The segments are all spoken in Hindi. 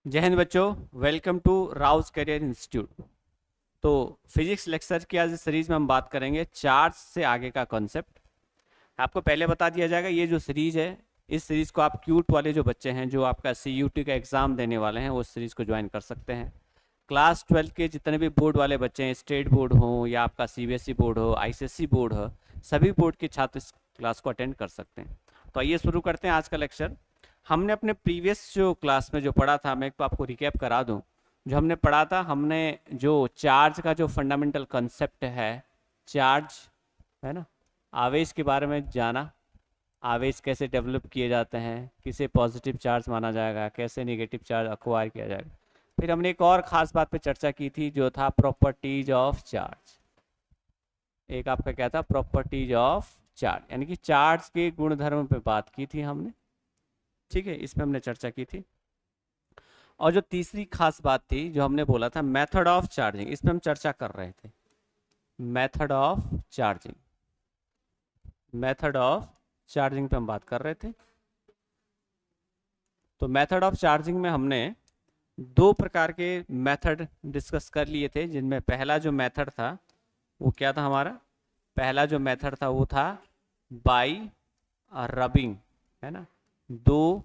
जय हिंद बच्चों। Welcome to Rouse career institute. तो फिजिक्स लेक्चर की आज इस सीरीज में हम बात करेंगे चार्ज से आगे का कॉन्सेप्ट। आपको पहले बता दिया जाएगा, ये जो सीरीज है, इस सीरीज को आप क्यूट वाले जो बच्चे हैं जो आपका CUT का एग्जाम देने वाले हैं वो सीरीज को ज्वाइन कर सकते हैं। क्लास 12 के जितने भी बोर्ड वाले बच्चे हैं, स्टेट बोर्ड हो या आपका CBSE बोर्ड हो, ICSE बोर्ड हो, सभी बोर्ड के छात्र इस क्लास को अटेंड कर सकते हैं। तो आइए शुरू करते हैं आज का लेक्चर। हमने अपने प्रीवियस जो क्लास में जो पढ़ा था, मैं एक तो आपको रिकैप करा दूं। जो हमने पढ़ा था, हमने जो चार्ज का जो फंडामेंटल कंसेप्ट है, चार्ज है ना, आवेश के बारे में जाना। आवेश कैसे डेवलप किए जाते हैं, किसे पॉजिटिव चार्ज माना जाएगा, कैसे नेगेटिव चार्ज अक्वायर किया जाएगा। फिर हमने एक और ख़ास बात पे चर्चा की थी जो था प्रॉपर्टीज ऑफ चार्ज। एक आपका क्या था, प्रॉपर्टीज ऑफ चार्ज, यानी कि चार्ज के गुणधर्म पे बात की थी हमने। ठीक है, इसमें हमने चर्चा की थी। और जो तीसरी खास बात थी जो हमने बोला था, मेथड ऑफ चार्जिंग, इसमें हम चर्चा कर रहे थे। Method of charging, method of charging पे हम बात कर रहे थे। तो मेथड ऑफ चार्जिंग में हमने दो प्रकार के मेथड डिस्कस कर लिए थे, जिनमें पहला जो मेथड था वो क्या था हमारा, पहला जो मेथड था वो था बाई रबिंग, है ना। दो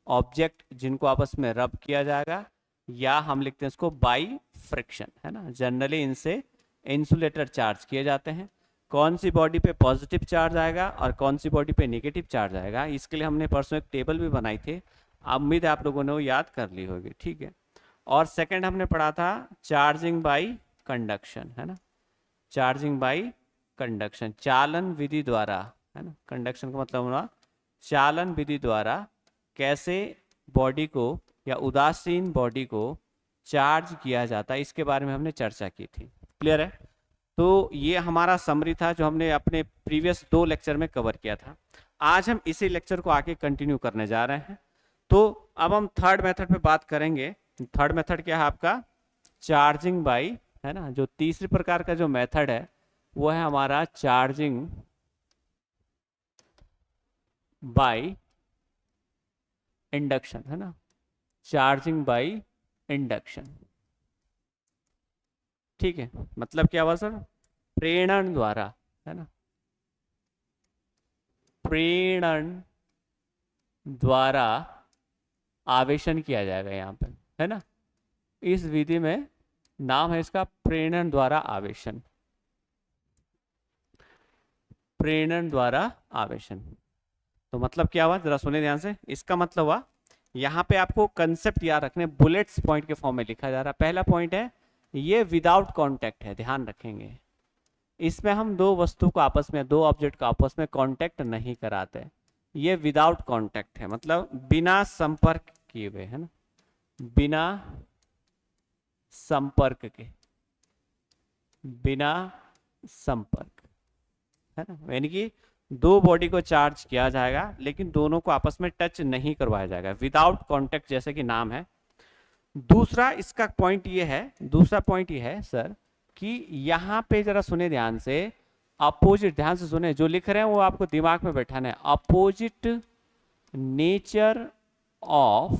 ऑब्जेक्ट जिनको आपस में रब किया जाएगा, या हम लिखते हैं इसको बाई फ्रिक्शन, है ना। जनरली इनसे इंसुलेटर चार्ज किए जाते हैं। कौन सी बॉडी पे पॉजिटिव चार्ज आएगा और कौन सी बॉडी पे नेगेटिव चार्ज आएगा, इसके लिए हमने परसों एक टेबल भी बनाई थी। उम्मीद है आप लोगों ने वो याद कर ली होगी, ठीक है। और सेकंड हमने पढ़ा था चार्जिंग बाई कंडक्शन, है ना। चार्जिंग बाई कंडक्शन, चालन विधि द्वारा, है ना। कंडक्शन का मतलब हुआ चालन विधि द्वारा कैसे बॉडी को या उदासीन बॉडी को चार्ज किया जाता है, इसके बारे में हमने चर्चा की थी। क्लियर है। तो ये हमारा समरी था जो हमने अपने प्रीवियस दो लेक्चर में कवर किया था। आज हम इसी लेक्चर को आगे कंटिन्यू करने जा रहे हैं। तो अब हम थर्ड मेथड पे बात करेंगे। थर्ड मेथड क्या है आपका, चार्जिंग बाई, है ना। जो तीसरे प्रकार का जो मेथड है वो है हमारा चार्जिंग बाई इंडक्शन, है ना। चार्जिंग बाई इंडक्शन, ठीक है। मतलब क्या हुआ सर, प्रेरण द्वारा, है ना। प्रेरण द्वारा आवेशन किया जाएगा यहाँ पे, है ना। इस विधि में नाम है इसका प्रेरण द्वारा आवेशन, प्रेरण द्वारा आवेशन। तो मतलब क्या हुआ, जरा सुने ध्यान से। इसका मतलब हुआ, यहाँ पे आपको कंसेप्ट याद रखने, बुलेट्स पॉइंट के फॉर्म में लिखा जा रहा है। पहला पॉइंट है ये विदाउट कांटेक्ट है, ध्यान रखेंगे। इसमें हम दो वस्तु को आपस में, दो ऑब्जेक्ट को आपस में कांटेक्ट नहीं कराते। ये विदाउट कांटेक्ट है, मतलब बिना संपर्क किए हुए, है ना, बिना संपर्क के, बिना संपर्क, है ना। यानी कि दो बॉडी को चार्ज किया जाएगा लेकिन दोनों को आपस में टच नहीं करवाया जाएगा, विदाउट कांटेक्ट, जैसे कि नाम है। दूसरा इसका पॉइंट ये है, दूसरा पॉइंट ये है सर कि यहां पे जरा सुने ध्यान से, अपोजिट, ध्यान से सुने, जो लिख रहे हैं वो आपको दिमाग में बैठाना है। Opposite nature of,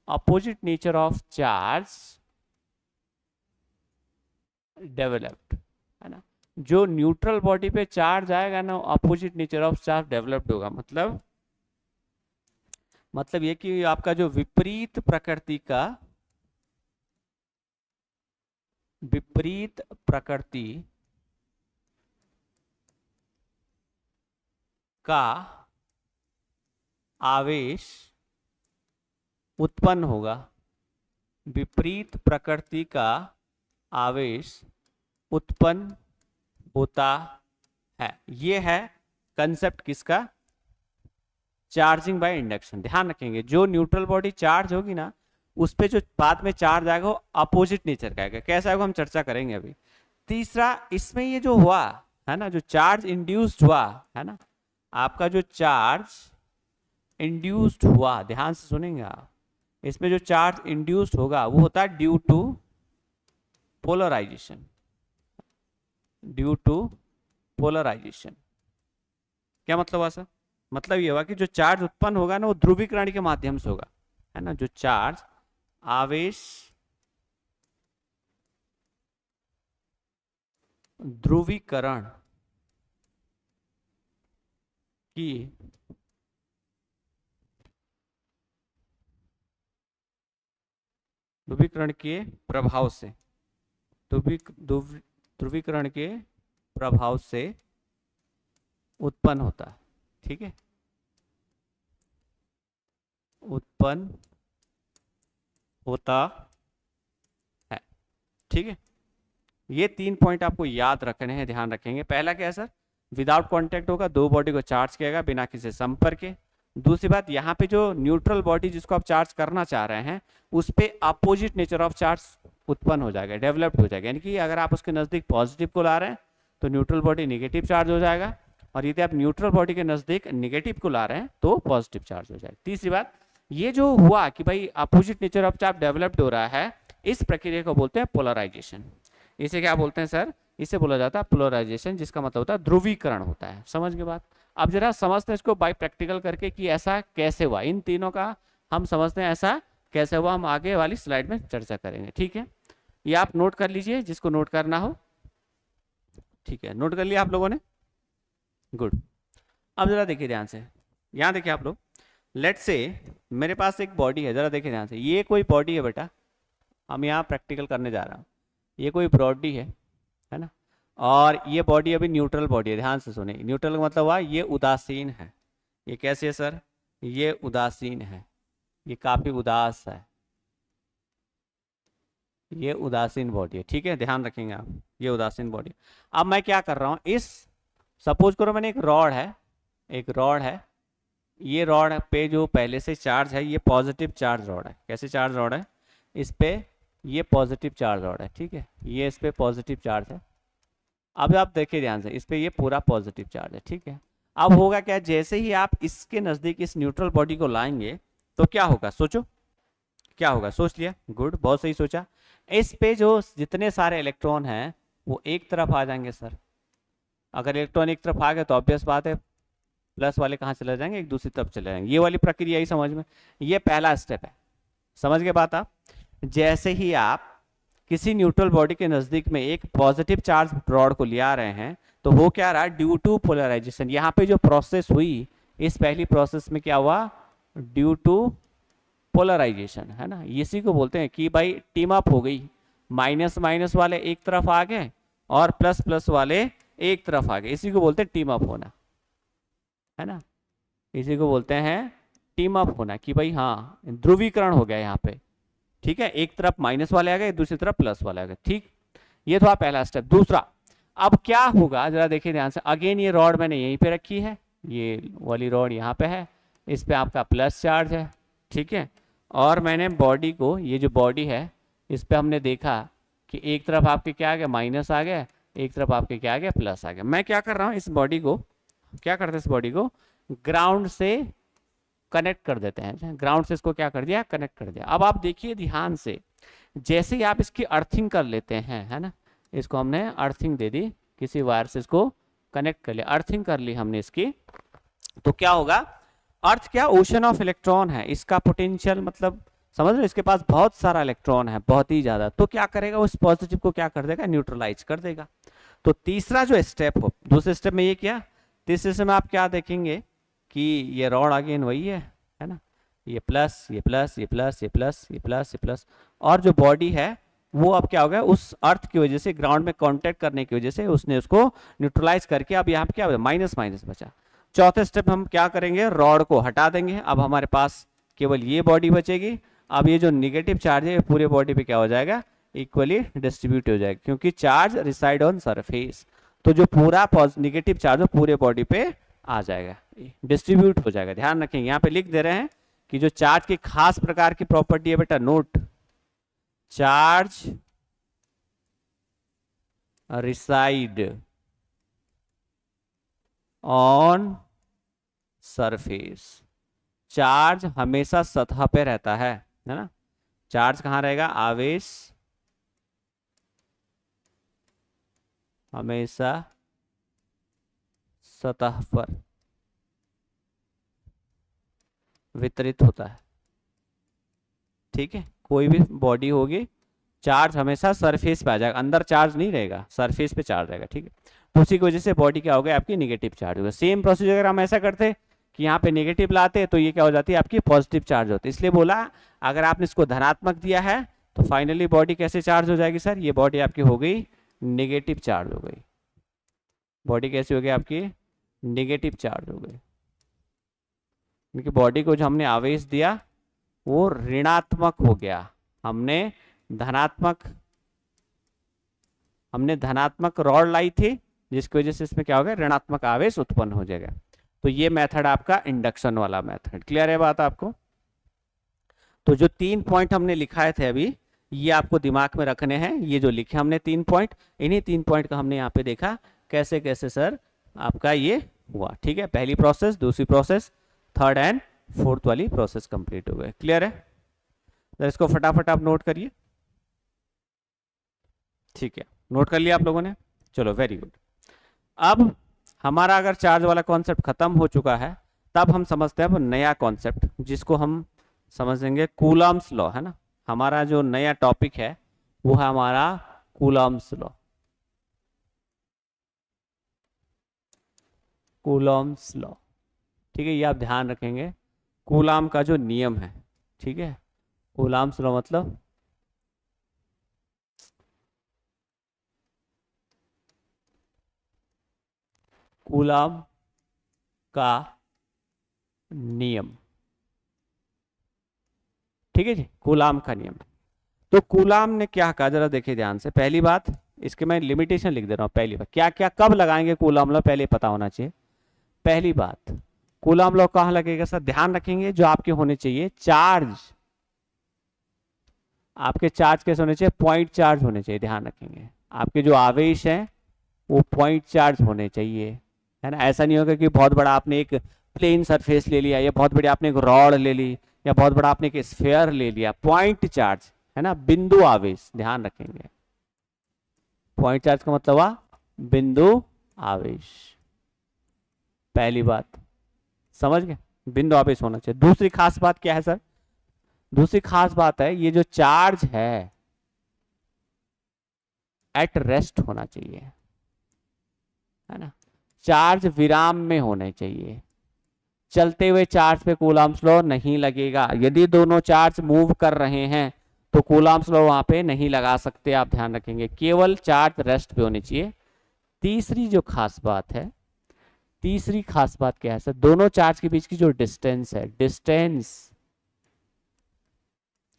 opposite nature of charge developed, है ना। जो न्यूट्रल बॉडी पे चार्ज आएगा ना, opposite nature of charge developed होगा। मतलब ये कि आपका जो विपरीत प्रकृति का, विपरीत प्रकृति का आवेश उत्पन्न होगा, विपरीत प्रकृति का आवेश उत्पन्न होता है। ये है कंसेप्ट किसका, चार्जिंग बाय इंडक्शन। ध्यान रखेंगे, जो न्यूट्रल बॉडी चार्ज होगी ना, उस पे जो बाद में चार्ज आएगा वो अपोजिट नेचर का आएगा। कैसा आएगा हम चर्चा करेंगे अभी। तीसरा, इसमें ये जो हुआ है ना, जो चार्ज इंड्यूस्ड हुआ है ना, आपका जो चार्ज इंड्यूस्ड हुआ, ध्यान से सुनेंगे आप, इसमें जो चार्ज इंड्यूस्ड होगा वो होता है due to polarisation, due to polarisation. क्या मतलब हुआ सर, मतलब ये हुआ कि जो चार्ज उत्पन्न होगा ना वो ध्रुवीकरण के माध्यम से होगा, है ना, जो चार्ज आवेश ध्रुवीकरण की ध्रुवीकरण के प्रभाव से ध्रुवीकरण के प्रभाव से उत्पन्न होता है। ठीक है, उत्पन्न होता है। ठीक है, ये 3 पॉइंट आपको याद रखने हैं, ध्यान रखेंगे। पहला क्या है सर, विदाउट कांटेक्ट होगा, दो बॉडी को चार्ज किएगा बिना किसी संपर्क के। दूसरी बात, यहाँ पे जो न्यूट्रल बॉडी जिसको आप चार्ज करना चाह रहे हैं उस पे अपोजिट नेचर ऑफ चार्ज उत्पन्न हो जाएगा, डेवलप्ड हो जाएगा। यानी कि अगर आप उसके नजदीक पॉजिटिव को ला रहे हैं तो न्यूट्रल बॉडी निगेटिव चार्ज हो जाएगा, और यदि आप न्यूट्रल बॉडी के नजदीक निगेटिव को ला रहे हैं तो पॉजिटिव चार्ज हो जाएगा। तीसरी बात, ये जो हुआ कि भाई opposite nature of charge developed हो रहा है, इस प्रक्रिया को बोलते हैं पोलराइजेशन। इसे क्या बोलते हैं सर, इसे बोला जाता है पोलराइजेशन, जिसका मतलब होता है ध्रुवीकरण होता है। समझ के बात, अब जरा समझते हैं इसको बाय प्रैक्टिकल करके कि ऐसा कैसे हुआ। इन तीनों का हम समझते हैं ऐसा कैसे हुआ, हम आगे वाली स्लाइड में चर्चा करेंगे। ठीक है, ये आप नोट कर लीजिए जिसको नोट करना हो। ठीक है, नोट कर लिया आप लोगों ने, गुड। अब जरा देखिए ध्यान से, यहाँ देखिए आप लोग, लेट से मेरे पास एक बॉडी है, जरा देखिए ध्यान से, ये कोई बॉडी है बेटा, हम यहाँ प्रैक्टिकल करने जा रहा हूँ। ये कोई बॉडी है ना, और ये बॉडी अभी न्यूट्रल बॉडी है। ध्यान से सुने, न्यूट्रल का मतलब हुआ ये उदासीन है। ये कैसे है सर, ये उदासीन है, ये काफी उदास है, ये उदासीन बॉडी है। ठीक है, ध्यान रखेंगे आप, ये उदासीन बॉडी। अब मैं क्या कर रहा हूँ, इस सपोज करो मैंने एक रॉड है, एक रॉड है, ये रॉड पे जो पहले से चार्ज है ये पॉजिटिव चार्ज रॉड है। कैसे चार्ज रॉड है, इस पे ये पॉजिटिव चार्ज रॉड है। ठीक है, ये इस पे पॉजिटिव चार्ज है। अब आप देखिए ध्यान से, इस पे ये पूरा पॉजिटिव चार्ज है। ठीक है, अब होगा क्या, जैसे ही आप इसके नजदीक इस न्यूट्रल बॉडी को लाएंगे तो क्या होगा, सोचो क्या होगा। सोच लिया, गुड, बहुत सही सोचा। इस पे जो जितने सारे इलेक्ट्रॉन हैं वो एक तरफ आ जाएंगे सर। अगर इलेक्ट्रॉन एक तरफ आ गए तो ऑब्वियस बात है प्लस वाले कहाँ चले जाएंगे, एक दूसरी तरफ चले जाएंगे। ये वाली प्रक्रिया ही समझ में, ये पहला स्टेप है। समझ गए बात आप, जैसे ही आप किसी न्यूट्रल बॉडी के नजदीक में एक पॉजिटिव चार्ज रॉड को ले आ रहे हैं तो हो क्या रहा, ड्यू टू पोलराइजेशन, यहाँ पे जो प्रोसेस हुई, इस पहली प्रोसेस में क्या हुआ, ड्यू टू पोलराइजेशन, है ना, इसी को बोलते हैं कि भाई टीम अप हो गई। माइनस माइनस वाले एक तरफ आ गए और प्लस प्लस वाले एक तरफ आ गए, इसी को बोलते हैं टीम अप होना, है ना, इसी को बोलते हैं टीम अप होना, कि भाई हाँ ध्रुवीकरण हो गया यहाँ पे। ठीक है, एक तरफ माइनस वाले आ गए, दूसरी तरफ प्लस वाले आ गए। ठीक, ये था पहला स्टेप। दूसरा, अब क्या होगा जरा देखिए ध्यान से, अगेन ये रॉड मैंने यहीं पे रखी है, ये वाली रॉड यहाँ पे है, इस पे आपका प्लस चार्ज है। ठीक है, और मैंने बॉडी को, ये जो बॉडी है इस पे हमने देखा कि एक तरफ आपके क्या आ गया, माइनस आ गया, एक तरफ आपके क्या आ गया, प्लस आ गया। मैं क्या कर रहा हूँ, इस बॉडी को क्या करते हैं, इस बॉडी को ग्राउंड से कनेक्ट कर देते हैं। ग्राउंड से इसको क्या कर दिया, कनेक्ट कर दिया। अब आप देखिए ध्यान से, जैसे ही आप इसकी अर्थिंग कर लेते हैं, है ना, इसको हमने अर्थिंग दे दी, किसी वायर से इसको कनेक्ट कर लिया, अर्थिंग कर ली हमने इसकी, तो क्या होगा, अर्थ क्या, ओशन ऑफ इलेक्ट्रॉन है, इसका पोटेंशियल मतलब समझ रहे हो, इसके पास बहुत सारा इलेक्ट्रॉन है, बहुत ही ज्यादा। तो क्या करेगा, उस पॉजिटिव को क्या कर देगा, न्यूट्रलाइज कर देगा। तो तीसरा जो स्टेप हो, दूसरे स्टेप में ये क्या, तीसरे स्टेप में आप क्या देखेंगे कि ये रॉड अगेन वही है ना, ये प्लस, ये प्लस, ये प्लस, ये प्लस, ये प्लस, ये प्लस, और जो बॉडी है वो अब क्या हो गया, उस अर्थ की वजह से, ग्राउंड में कांटेक्ट करने की वजह से उसने उसको न्यूट्रलाइज करके अब यहाँ पे क्या माइनस माइनस बचा। चौथे स्टेप हम क्या करेंगे, रॉड को हटा देंगे, अब हमारे पास केवल ये बॉडी बचेगी। अब ये जो निगेटिव चार्ज है पूरे बॉडी पे क्या हो जाएगा, इक्वली डिस्ट्रीब्यूट हो जाएगा, क्योंकि चार्ज रिसाइड ऑन सरफेस। तो जो पूरा निगेटिव चार्ज है पूरे बॉडी पे आ जाएगा, डिस्ट्रीब्यूट हो जाएगा। ध्यान रखेंगे, यहाँ पे लिख दे रहे हैं कि जो चार्ज की खास प्रकार की प्रॉपर्टी है बेटा, note, charge reside on surface. Charge हमेशा सतह पे रहता है ना, चार्ज कहां रहेगा, आवेश हमेशा सतह पर वितरित होता है। ठीक है, कोई भी बॉडी होगी चार्ज हमेशा सरफेस पे आ जाएगा, अंदर चार्ज नहीं रहेगा, सरफेस पे चार्ज रहेगा, ठीक है। तो उसी की वजह से बॉडी क्या हो गया आपकी निगेटिव चार्ज होगा। सेम प्रोसीजर अगर हम ऐसा करते कि यहाँ पे नेगेटिव लाते तो ये क्या हो जाती है आपकी पॉजिटिव चार्ज होती है। इसलिए बोला अगर आपने इसको धनात्मक दिया है तो फाइनली बॉडी कैसे चार्ज हो जाएगी सर, ये बॉडी आपकी हो गई नेगेटिव चार्ज हो गई। बॉडी कैसी हो गई आपकी नेगेटिव चार्ज हो गई, क्योंकि बॉडी को जो हमने आवेश दिया वो ऋणात्मक हो गया। हमने धनात्मक रॉड लाई थी जिसकी वजह से इसमें क्या हो गया ऋणात्मक आवेश उत्पन्न हो जाएगा। तो ये मेथड आपका इंडक्शन वाला मेथड। क्लियर है बात आपको? तो जो 3 पॉइंट हमने लिखाए थे अभी ये आपको दिमाग में रखने हैं। ये जो लिखे हमने 3 पॉइंट, इन्हीं 3 पॉइंट का हमने यहाँ पे देखा कैसे कैसे सर आपका ये हुआ। ठीक है, पहली प्रोसेस, दूसरी प्रोसेस, थर्ड एंड फोर्थ वाली प्रोसेस कंप्लीट हो गए। क्लियर है? तो इसको फटाफट आप नोट करिए। ठीक है, नोट कर लिया आप लोगों ने? चलो वेरी गुड। अब हमारा अगर चार्ज वाला कॉन्सेप्ट खत्म हो चुका है तब हम समझते हैं अब नया कॉन्सेप्ट जिसको हम समझेंगे कूलम्स लॉ, है ना। हमारा जो नया टॉपिक है वो है हमारा कूलम्स लॉ। कूलम्स लॉ, ठीक है, ये आप ध्यान रखेंगे। कूलाम का जो नियम है, ठीक है, कूलम्स लॉ मतलब कूलाम का नियम, ठीक है जी, कूलाम का नियम। तो कूलाम ने क्या कहा जरा देखिए ध्यान से। पहली बात, इसके मैं लिमिटेशन लिख दे रहा हूं। पहली बात क्या क्या कब लगाएंगे कूलाम लॉ पहले पता होना चाहिए। पहली बात, कूलाम लॉ कहां लगेगा सर, ध्यान रखेंगे जो आपके होने चाहिए चार्ज, आपके चार्ज कैसे होने चाहिए, पॉइंट चार्ज होने चाहिए। ध्यान रखेंगे आपके जो आवेश है वो पॉइंट चार्ज होने चाहिए, है ना। ऐसा नहीं होगा कि बहुत बड़ा आपने एक प्लेन सरफेस ले लिया या बहुत बड़ी आपने एक रॉड ले ली या बहुत बड़ा आपने एक स्फीयर ले लिया। पॉइंट चार्ज, है ना, बिंदु आवेश, ध्यान रखेंगे। पॉइंट चार्ज का मतलब हुआ बिंदु आवेश। पहली बात समझ गए, बिंदु आवेश होना चाहिए। दूसरी खास बात क्या है सर, दूसरी खास बात है ये जो चार्ज है एट रेस्ट होना चाहिए, है ना। चार्ज विराम में होने चाहिए। चलते हुए चार्ज पे कूलम्स लॉ नहीं लगेगा। यदि दोनों चार्ज मूव कर रहे हैं तो कूलम्स लॉ वहां पे नहीं लगा सकते, आप ध्यान रखेंगे। केवल चार्ज रेस्ट पे होने चाहिए। तीसरी जो खास बात है, तीसरी खास बात क्या है सर, दोनों चार्ज के बीच की जो डिस्टेंस है, डिस्टेंस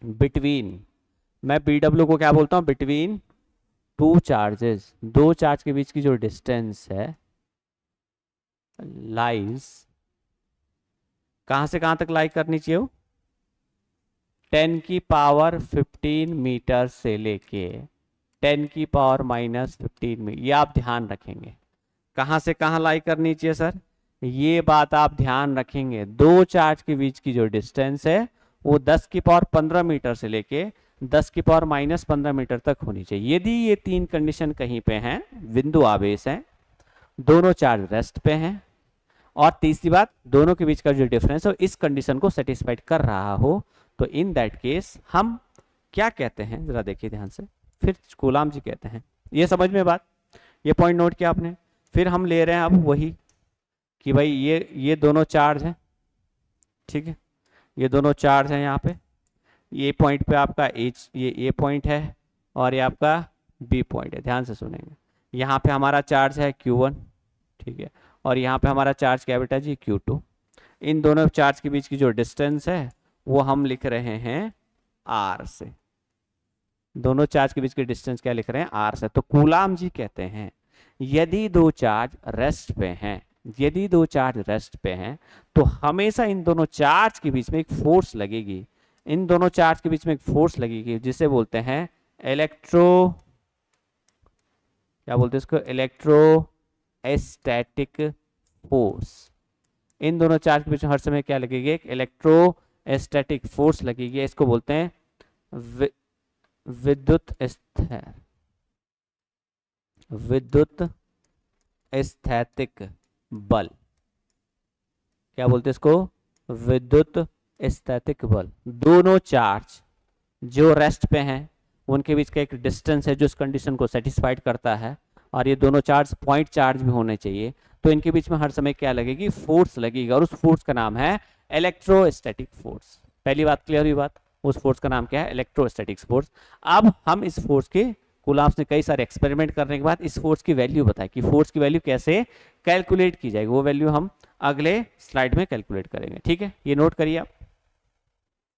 बिटवीन, मैं BW को क्या बोलता हूं, बिटवीन टू चार्जेस, दो चार्ज के बीच की जो डिस्टेंस है लाइज, कहां से कहां तक लाई करनी चाहिए वो, 10 की पावर 15 मीटर से लेके 10 की पावर -15 मीटर, ये आप ध्यान रखेंगे। कहां से कहां लाई करनी चाहिए सर, ये बात आप ध्यान रखेंगे। दो चार्ज के बीच की जो डिस्टेंस है वो 10 की पावर 15 मीटर से लेके 10 की पावर -15 मीटर तक होनी चाहिए। यदि ये तीन कंडीशन कहीं पे हैं, बिंदु आवेश है, दोनों चार्ज रेस्ट पे हैं, और तीसरी बात दोनों के बीच का जो डिफरेंस है इस कंडीशन को सेटिस्फाइड कर रहा हो, तो इन दैट केस हम क्या कहते हैं जरा देखिए ध्यान से, फिर कूलाम जी कहते हैं। ये समझ में बात, ये पॉइंट नोट किया आपने। फिर हम ले रहे हैं अब वही कि भाई ये दोनों चार्ज हैं, ठीक है, ये दोनों चार्ज हैं यहाँ पे। ये पॉइंट पे आपका एच, ये ए पॉइंट है और ये आपका बी पॉइंट है। ध्यान से सुनेंगे, यहाँ पे हमारा चार्ज है Q1, ठीक है, और यहाँ पे हमारा चार्ज क्या बेटा जी Q2। इन दोनों चार्ज के बीच की जो डिस्टेंस है वो हम लिख रहे हैं R से। दोनों चार्ज के बीच की डिस्टेंस क्या लिख रहे हैं, R से। तो कूलाम जी कहते हैं यदि दो चार्ज रेस्ट पे हैं, यदि दो चार्ज रेस्ट पे हैं तो हमेशा इन दोनों चार्ज के बीच में एक फोर्स लगेगी, इन दोनों चार्ज के बीच में एक फोर्स लगेगी जिसे बोलते हैं क्या बोलते हैं इसको, इलेक्ट्रोस्टैटिक फोर्स। इन दोनों चार्ज के बीच में हर समय क्या लगेगी, एक इलेक्ट्रोस्टैटिक फोर्स लगेगी। इसको बोलते हैं विद्युत स्थैतिक बल। क्या बोलते हैं इसको, विद्युत स्थैतिक बल। दोनों चार्ज जो रेस्ट पे हैं उनके बीच का एक डिस्टेंस है जो इस कंडीशन को सेटिस्फाइड करता है, और ये दोनों चार्ज पॉइंट चार्ज भी होने चाहिए, तो इनके बीच में हर समय क्या लगेगी, फोर्स लगेगी, और उस फोर्स का नाम है इलेक्ट्रोस्टैटिक फोर्स। पहली बात क्लियर हुई बात, उस फोर्स का नाम क्या है, इलेक्ट्रोस्टैटिक फोर्स। अब हम इस फोर्स के, कूलम्ब्स ने कई सारे एक्सपेरिमेंट करने के बाद इस फोर्स की वैल्यू बताई कि फोर्स की वैल्यू कैसे कैलकुलेट की जाएगी, वो वैल्यू हम अगले स्लाइड में कैलकुलेट करेंगे। ठीक है, ये नोट करिए आप,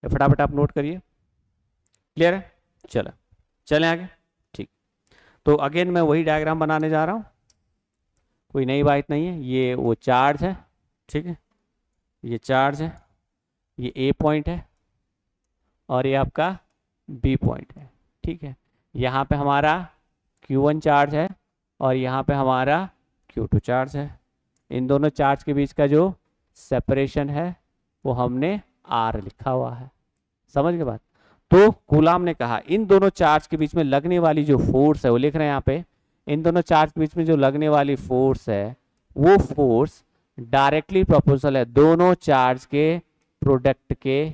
फटाफट आप नोट करिए। क्लियर है, चलो चलें आगे। ठीक, तो अगेन मैं वही डायग्राम बनाने जा रहा हूँ, कोई नई बात नहीं है। ये वो चार्ज है, ठीक है, ये चार्ज है, ये ए पॉइंट है और ये आपका बी पॉइंट है। ठीक है, यहाँ पे हमारा Q1 चार्ज है और यहाँ पे हमारा Q2 चार्ज है। इन दोनों चार्ज के बीच का जो सेपरेशन है वो हमने R लिखा हुआ है। समझ गए बात? तो कूलाम ने कहा इन दोनों चार्ज के बीच में लगने वाली जो फोर्स है, वो लिख रहे हैं यहाँ पे, इन दोनों चार्ज के बीच में जो लगने वाली फोर्स है वो फोर्स डायरेक्टली प्रोपोर्शनल है दोनों चार्ज के प्रोडक्ट के,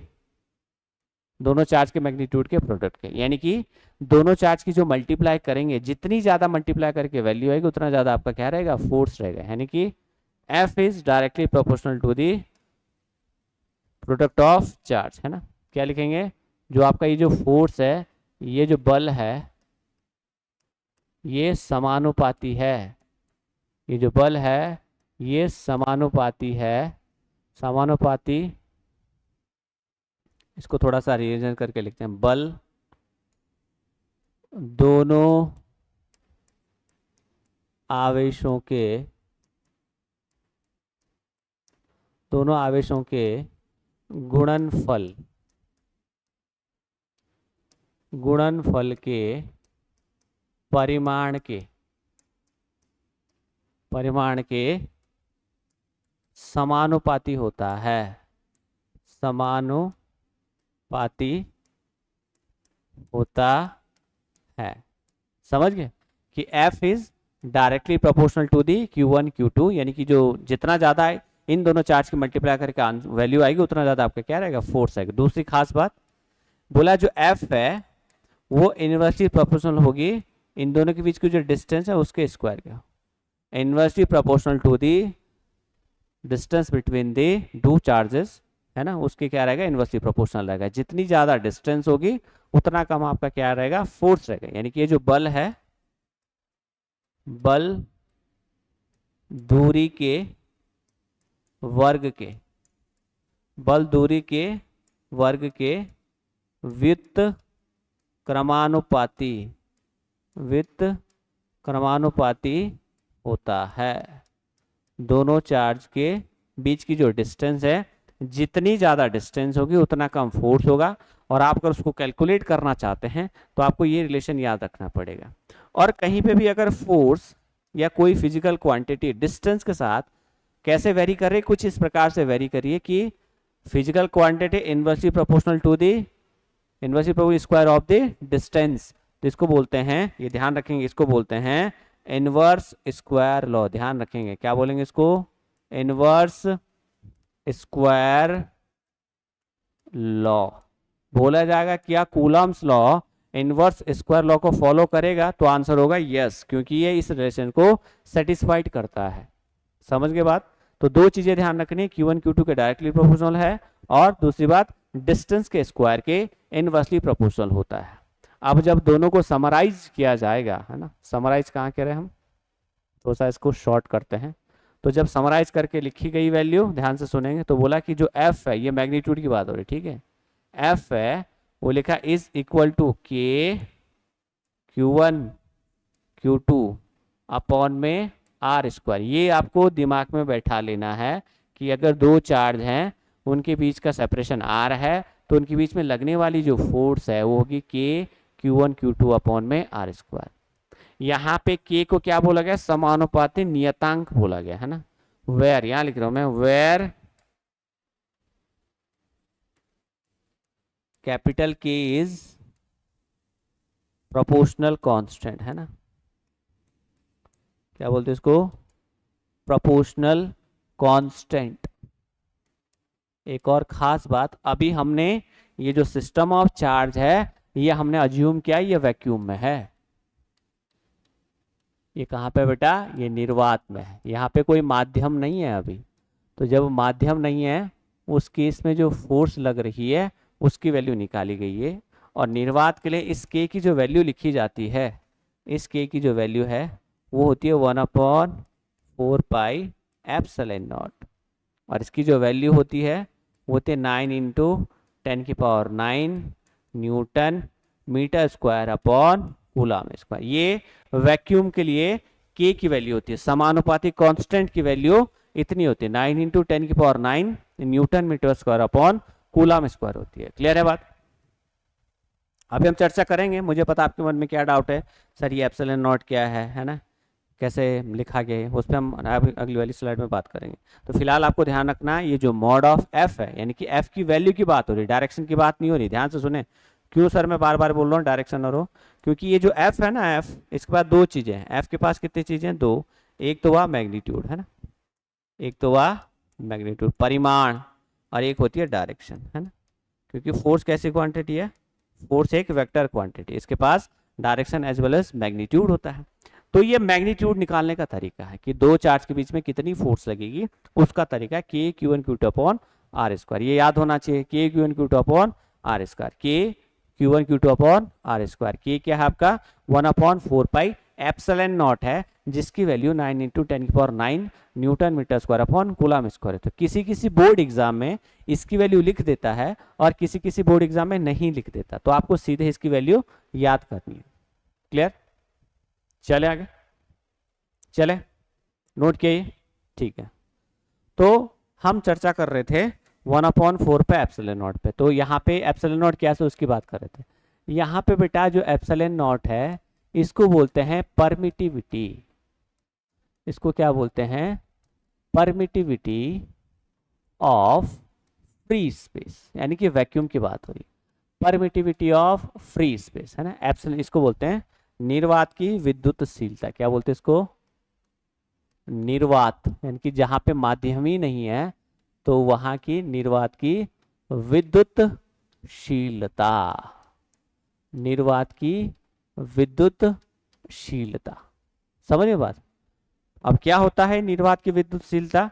दोनों चार्ज के मैग्नीट्यूड के प्रोडक्ट के। यानी कि दोनों चार्ज की जो मल्टीप्लाई करेंगे, जितनी ज्यादा मल्टीप्लाई करके वैल्यू आएगी उतना ज्यादा आपका क्या रहेगा, फोर्स रहेगा। यानी कि F is directly proportional to the product of charge, है ना। क्या लिखेंगे, जो आपका ये जो फोर्स है, ये जो बल है, ये समानुपाती है, ये जो बल है ये समानुपाती है, समानुपाती, इसको थोड़ा सा रिविजन करके लिखते हैं, बल दोनों आवेशों के, दोनों आवेशों के गुणनफल, गुणनफल के परिमाण के, परिमाण के समानुपाती होता है, समानुपाती होता है। समझ गए कि F is directly proportional to the Q1 Q2, यानी कि जो जितना ज्यादा है इन दोनों चार्ज की मल्टीप्लाई करके वैल्यू आएगी उतना ज्यादा आपका क्या रहेगा, फोर्स आएगा। दूसरी खास बात बोला, जो F है वो इनवर्सली प्रोपोर्शनल होगी इन दोनों के बीच की जो डिस्टेंस है उसके स्क्वायर का, inversely proportional to the distance between the two charges, है ना, उसके क्या रहेगा, इनवर्सली प्रोपोर्शनल रहेगा। जितनी ज्यादा डिस्टेंस होगी उतना कम आपका क्या रहेगा, फोर्स रहेगा। यानी कि ये जो बल है, बल दूरी के वर्ग के, बल दूरी के वर्ग के व्युत्त क्रमानुपाती, व्युत्त क्रमानुपाती होता है। दोनों चार्ज के बीच की जो डिस्टेंस है, जितनी ज्यादा डिस्टेंस होगी उतना कम फोर्स होगा, और आप अगर उसको कैलकुलेट करना चाहते हैं तो आपको ये रिलेशन याद रखना पड़ेगा। और कहीं पे भी अगर फोर्स या कोई फिजिकल क्वांटिटी डिस्टेंस के साथ कैसे वेरी कर रही है, कुछ इस प्रकार से वेरी करिए कि physical quantity inversely proportional to the inversely proportional square of the distance, तो इसको बोलते हैं, ये ध्यान रखेंगे, इसको बोलते हैं इनवर्स स्क्वायर लॉ। ध्यान रखेंगे, क्या बोलेंगे इसको, इनवर्स स्क्वायर लॉ बोला जाएगा। क्या Coulomb's law inverse square law को फॉलो करेगा, तो आंसर होगा यस, क्योंकि ये इस रिलेशन को सेटिस्फाइड करता है। समझ गए बात? तो दो चीजें ध्यान रखनी, Q1 Q2 के डायरेक्टली प्रोपोर्शनल है, और दूसरी बात डिस्टेंस के स्क्वायर के इनवर्सली प्रोपोर्शनल होता है। अब जब दोनों को समराइज किया जाएगा, है ना, समराइज कहाँ कह रहे हैं हम, तो सा इसको शॉर्ट करते हैं। तो जब समराइज करके लिखी गई वैल्यू, ध्यान से सुनेंगे, तो बोला कि जो F है, ये मैग्नीट्यूड की बात हो रही, ठीक है, F है वो लिखा is equal to K Q1 Q2 upon में R स्क्वायर। ये आपको दिमाग में बैठा लेना है कि अगर दो चार्ज हैं उनके बीच का सेपरेशन R है, तो उनके बीच में लगने वाली जो फोर्स है वो होगी K Q1 Q2 अपॉन में R स्क्वायर। यहाँ पे K को क्या बोला गया, समानुपाती नियतांक बोला गया, है ना। वेयर, यहां लिख रहा हूं मैं, where capital K is proportional constant, है ना, क्या बोलते हैं इसको, प्रोपोर्शनल कांस्टेंट। एक और खास बात, अभी हमने ये जो सिस्टम ऑफ चार्ज है ये हमने अज्यूम किया ये वैक्यूम में है। ये कहाँ पे बेटा, ये निर्वात में है, यहाँ पे कोई माध्यम नहीं है अभी। तो जब माध्यम नहीं है उस केस में जो फोर्स लग रही है उसकी वैल्यू निकाली गई है। और निर्वात के लिए इस के की जो वैल्यू लिखी जाती है, इस के की जो वैल्यू है वो होती है 1/4πε0। और इसकी जो वैल्यू होती है वो होती है 9 × 10⁹ newton metre square upon coulomb square. ये वैक्यूम के लिए के की वैल्यू होती है, समानुपातिक कांस्टेंट की वैल्यू इतनी होती है 9 × 10⁹ newton metre square upon coulomb square होती है। क्लियर है बात? अभी हम चर्चा करेंगे। मुझे पता आपके मन में क्या डाउट है, सर ये एप्सिलॉन नॉट क्या है ना, कैसे लिखा गया है, उस पर हम अगली वाली स्लाइड में बात करेंगे। तो फिलहाल आपको ध्यान रखना है ये जो मॉड ऑफ एफ है, यानी कि एफ की वैल्यू की बात हो रही है, डायरेक्शन की बात नहीं हो रही। ध्यान से सुने, क्यों सर मैं बार बार बोल रहा हूँ डायरेक्शन और क्योंकि ये जो एफ है ना, एफ, इसके पास दो चीजें हैं। एफ के पास कितनी चीजें हैं? दो। एक तो वह मैग्नीट्यूड है ना, एक तो वह मैग्नीट्यूड परिमाण, और एक होती है डायरेक्शन, है ना। क्योंकि फोर्स कैसी क्वांटिटी है? फोर्स एक वेक्टर क्वांटिटी, इसके पास direction as well as magnitude होता है। तो ये मैग्नीट्यूड निकालने का तरीका है कि दो चार्ज के बीच में कितनी फोर्स लगेगी, उसका तरीका है K Q N Q two upon are square. ये याद होना चाहिए, K Q N Q two upon are square, K Q N Q two upon are square. K क्या है आपका? 1/4πε0 है, जिसकी value 9 × 10⁹ newton metre square upon coulomb square है। तो किसी किसी बोर्ड एग्जाम में इसकी वैल्यू लिख देता है और किसी किसी बोर्ड एग्जाम में नहीं लिख देता, तो आपको सीधे इसकी वैल्यू याद करनी है। क्लियर? चले आगे, चले, नोट किए, ठीक है। तो हम चर्चा कर रहे थे 1/4πε0 पे। तो यहाँ पे ε0 क्या है उसकी बात कर रहे थे। यहाँ पे बेटा जो ε0 है इसको बोलते हैं परमिटिविटी। इसको क्या बोलते हैं? परमिटिविटी ऑफ फ्री स्पेस, यानी कि वैक्यूम की बात हो रही, परमिटिविटी ऑफ फ्री स्पेस है ना। एप्सिलॉन इसको बोलते हैं निर्वात की विद्युतशीलता। क्या बोलते हैं इसको? निर्वात, यानी कि जहां पे माध्यम ही नहीं है तो वहां की निर्वात की विद्युतशीलता, निर्वात की विद्युतशीलता। समझ में बात? अब क्या होता है निर्वात की विद्युतशीलता,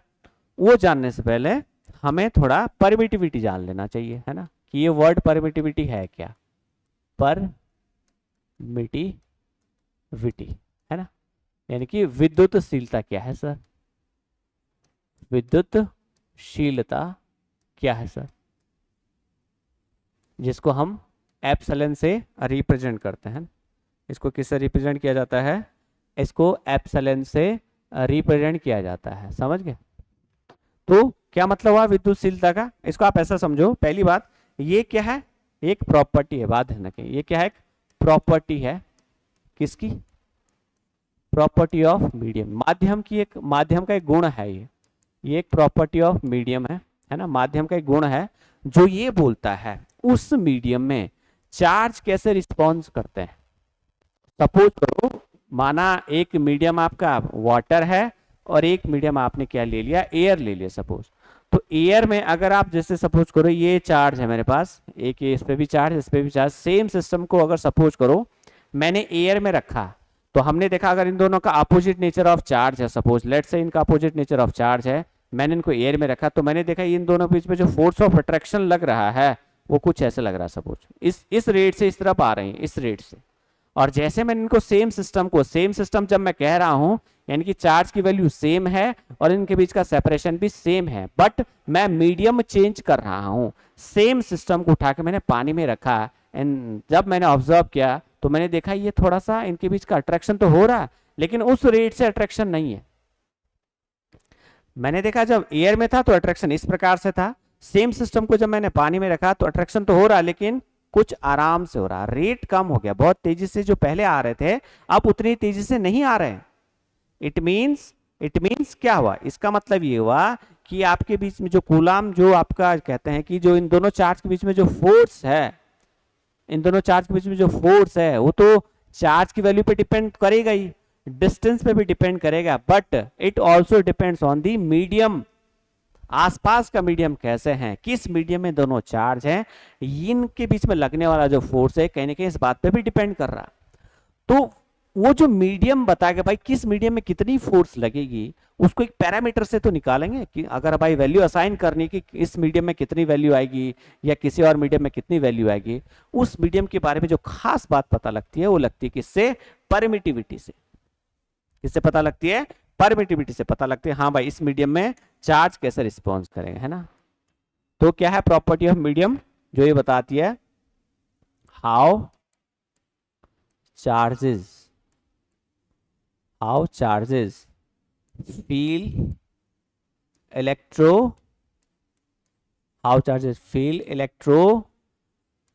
वो जानने से पहले हमें थोड़ा परमिटिविटी जान लेना चाहिए, है ना, कि ये वर्ड परमिटिविटी है क्या। परमिटिविटी है ना, यानी कि विद्युतशीलता क्या है सर? विद्युतशीलता क्या है सर? जिसको हम एप्सिलॉन से रिप्रेजेंट करते हैं। इसको किससे रिप्रेजेंट किया जाता है? इसको एप्सिलॉन से रिप्रेजेंट किया जाता है। समझ गए? तो क्या मतलब हुआ विद्युतशीलता का? इसको आप ऐसा समझो, पहली बात ये क्या है? एक प्रॉपर्टी है, बात ध्यान रखें, ये क्या है? एक प्रॉपर्टी है। किसकी? प्रॉपर्टी ऑफ मीडियम, माध्यम की, एक माध्यम का एक गुण है ये एक प्रॉपर्टी ऑफ मीडियम है ना, माध्यम का एक गुण है जो ये बोलता है उस मीडियम में चार्ज कैसे रिस्पॉन्स करते हैं। सपोज करो, माना एक मीडियम आपका वाटर है और एक मीडियम आपने क्या ले लिया? एयर ले लिया सपोज। तो एयर में अगर आप जैसे सपोज करो ये चार्ज है मेरे पास, एक इस पे भी चार्ज, इस पे भी चार्ज, सेम सिस्टम को अगर सपोज करो मैंने एयर में रखा, तो हमने देखा अगर इन दोनों का अपोजिट नेचर ऑफ चार्ज है, सपोज लेट्स से इनका अपोजिट नेचर ऑफ चार्ज है, मैंने इनको एयर में रखा, तो मैंने देखा इन दोनों बीच में जो फोर्स ऑफ अट्रैक्शन लग रहा है वो कुछ ऐसे लग रहा है। सपोज इस रेट से इस तरफ आ रहे हैं, इस रेट से। और जैसे मैंने इनको सेम सिस्टम जब मैं कह रहा हूं, यानी कि चार्ज की वैल्यू सेम है और इनके बीच का सेपरेशन भी सेम है, बट मैं मीडियम चेंज कर रहा हूं। सेम सिस्टम को उठा के मैंने पानी में रखा एंड जब मैंने ऑब्जर्व किया तो मैंने देखा ये थोड़ा सा इनके बीच का अट्रैक्शन तो हो रहा है, लेकिन उस रेट से अट्रैक्शन नहीं है। मैंने देखा जब एयर में था तो अट्रैक्शन इस प्रकार से था, सेम सिस्टम को जब मैंने पानी में रखा तो अट्रैक्शन तो हो रहा है लेकिन कुछ आराम से हो रहा, रेट कम हो गया, बहुत तेजी से जो पहले आ रहे थे अब उतनी तेजी से नहीं आ रहे हैं। इट मीन्स क्या हुआ? इसका मतलब ये हुआ कि आपके बीच में जो कूलम, जो आपका कहते हैं कि जो इन दोनों चार्ज के बीच में जो फोर्स है, इन दोनों चार्ज के बीच में जो फोर्स है वो तो चार्ज की वैल्यू पे डिपेंड करेगा ही, डिस्टेंस पे भी डिपेंड करेगा, but it also depends on the medium. आसपास का मीडियम कैसे हैं, किस मीडियम में दोनों चार्ज हैं, इनके बीच में लगने वाला जो फोर्स है कहीं ना कहीं इस बात पे भी डिपेंड कर रहा है। तो वो जो मीडियम बताएगा भाई किस मीडियम में कितनी फोर्स लगेगी, उसको एक पैरामीटर से तो निकालेंगे कि अगर भाई वैल्यू असाइन करनी कि इस मीडियम में कितनी वैल्यू आएगी या किसी और मीडियम में कितनी वैल्यू आएगी, उस मीडियम के बारे में जो खास बात पता लगती है वो लगती है किससे, परमिटिविटी से। किससे पता लगती है, परमिटिविटी से पता लगती है। हाँ भाई इस मीडियम में चार्ज कैसे रिस्पॉन्स करेगा, है ना। तो क्या है प्रॉपर्टी ऑफ मीडियम, जो ये बताती है how charges feel